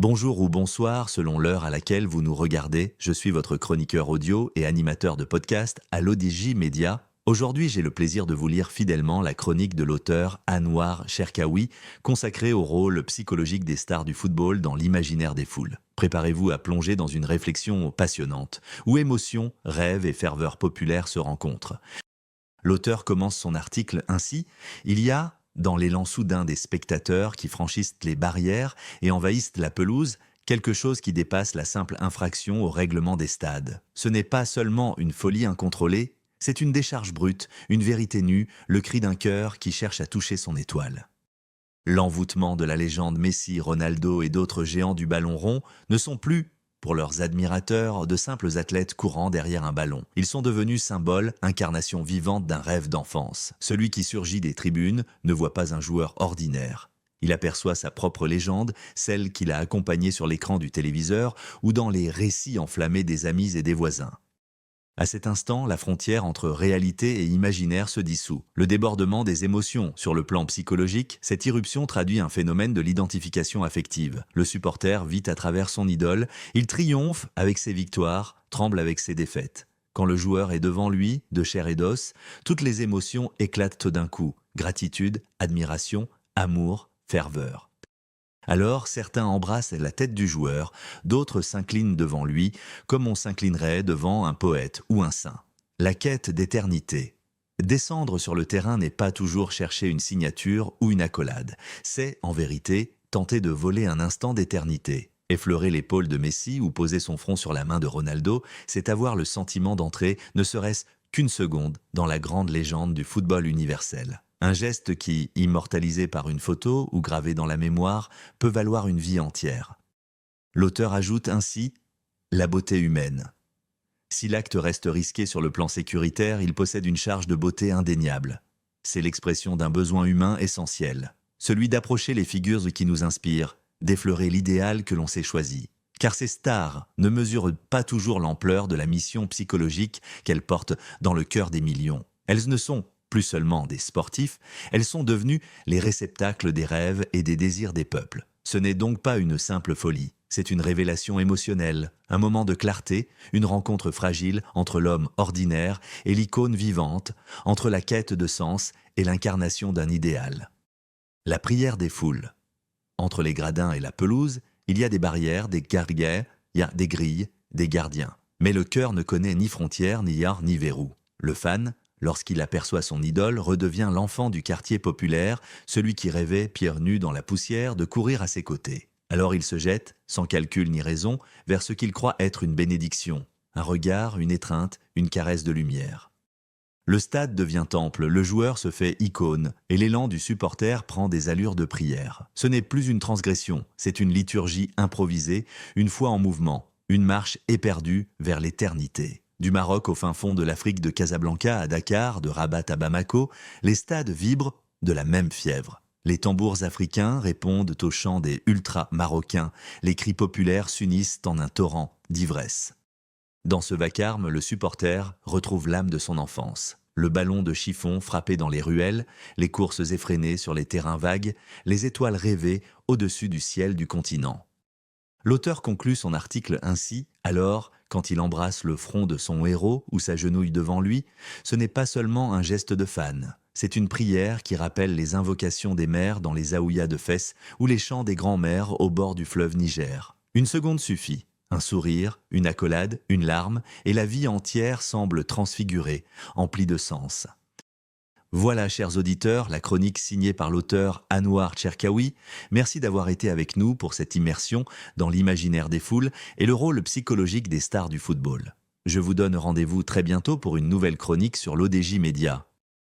Bonjour ou bonsoir selon l'heure à laquelle vous nous regardez, je suis votre chroniqueur audio et animateur de podcast à l'ODJ Média. Aujourd'hui, j'ai le plaisir de vous lire fidèlement la chronique de l'auteur Anouar Cherkaoui, consacrée au rôle psychologique des stars du football dans l'imaginaire des foules. Préparez-vous à plonger dans une réflexion passionnante, où émotion, rêve et ferveur populaire se rencontrent. L'auteur commence son article ainsi: il y a, dans l'élan soudain des spectateurs qui franchissent les barrières et envahissent la pelouse, quelque chose qui dépasse la simple infraction au règlement des stades. Ce n'est pas seulement une folie incontrôlée, c'est une décharge brute, une vérité nue, le cri d'un cœur qui cherche à toucher son étoile. L'envoûtement de la légende Messi, Ronaldo et d'autres géants du ballon rond ne sont plus, pour leurs admirateurs, de simples athlètes courant derrière un ballon. Ils sont devenus symboles, incarnation vivante d'un rêve d'enfance. Celui qui surgit des tribunes ne voit pas un joueur ordinaire. Il aperçoit sa propre légende, celle qu'il a accompagnée sur l'écran du téléviseur ou dans les récits enflammés des amis et des voisins. À cet instant, la frontière entre réalité et imaginaire se dissout. Le débordement des émotions. Sur le plan psychologique, cette irruption traduit un phénomène de l'identification affective. Le supporter vit à travers son idole, il triomphe avec ses victoires, tremble avec ses défaites. Quand le joueur est devant lui, de chair et d'os, toutes les émotions éclatent d'un coup. Gratitude, admiration, amour, ferveur. Alors, certains embrassent la tête du joueur, d'autres s'inclinent devant lui, comme on s'inclinerait devant un poète ou un saint. La quête d'éternité. Descendre sur le terrain n'est pas toujours chercher une signature ou une accolade. C'est, en vérité, tenter de voler un instant d'éternité. Effleurer l'épaule de Messi ou poser son front sur la main de Ronaldo, c'est avoir le sentiment d'entrer, ne serait-ce qu'une seconde, dans la grande légende du football universel. Un geste qui, immortalisé par une photo ou gravé dans la mémoire, peut valoir une vie entière. L'auteur ajoute ainsi la beauté humaine. Si l'acte reste risqué sur le plan sécuritaire, il possède une charge de beauté indéniable. C'est l'expression d'un besoin humain essentiel, celui d'approcher les figures qui nous inspirent, d'effleurer l'idéal que l'on s'est choisi. Car ces stars ne mesurent pas toujours l'ampleur de la mission psychologique qu'elles portent dans le cœur des millions. Elles ne sont plus seulement des sportifs, elles sont devenues les réceptacles des rêves et des désirs des peuples. Ce n'est donc pas une simple folie, c'est une révélation émotionnelle, un moment de clarté, une rencontre fragile entre l'homme ordinaire et l'icône vivante, entre la quête de sens et l'incarnation d'un idéal. La prière des foules. Entre les gradins et la pelouse, il y a des barrières, des gardiens, il y a des grilles, des gardiens. Mais le cœur ne connaît ni frontières, ni art, ni verrou. Le fan, lorsqu'il aperçoit son idole, redevient l'enfant du quartier populaire, celui qui rêvait, pieds nus dans la poussière, de courir à ses côtés. Alors il se jette, sans calcul ni raison, vers ce qu'il croit être une bénédiction, un regard, une étreinte, une caresse de lumière. Le stade devient temple, le joueur se fait icône, et l'élan du supporter prend des allures de prière. Ce n'est plus une transgression, c'est une liturgie improvisée, une foi en mouvement, une marche éperdue vers l'éternité. Du Maroc au fin fond de l'Afrique, de Casablanca à Dakar, de Rabat à Bamako, les stades vibrent de la même fièvre. Les tambours africains répondent aux chants des ultra-marocains, les cris populaires s'unissent en un torrent d'ivresse. Dans ce vacarme, le supporter retrouve l'âme de son enfance. Le ballon de chiffon frappé dans les ruelles, les courses effrénées sur les terrains vagues, les étoiles rêvées au-dessus du ciel du continent. L'auteur conclut son article ainsi: alors, quand il embrasse le front de son héros ou s'agenouille devant lui, ce n'est pas seulement un geste de fan. C'est une prière qui rappelle les invocations des mères dans les zaouïas de Fès ou les chants des grands-mères au bord du fleuve Niger. Une seconde suffit. Un sourire, une accolade, une larme, et la vie entière semble transfigurée, emplie de sens. Voilà, chers auditeurs, la chronique signée par l'auteur Anouar Cherkaoui. Merci d'avoir été avec nous pour cette immersion dans l'imaginaire des foules et le rôle psychologique des stars du football. Je vous donne rendez-vous très bientôt pour une nouvelle chronique sur l'ODJ Média.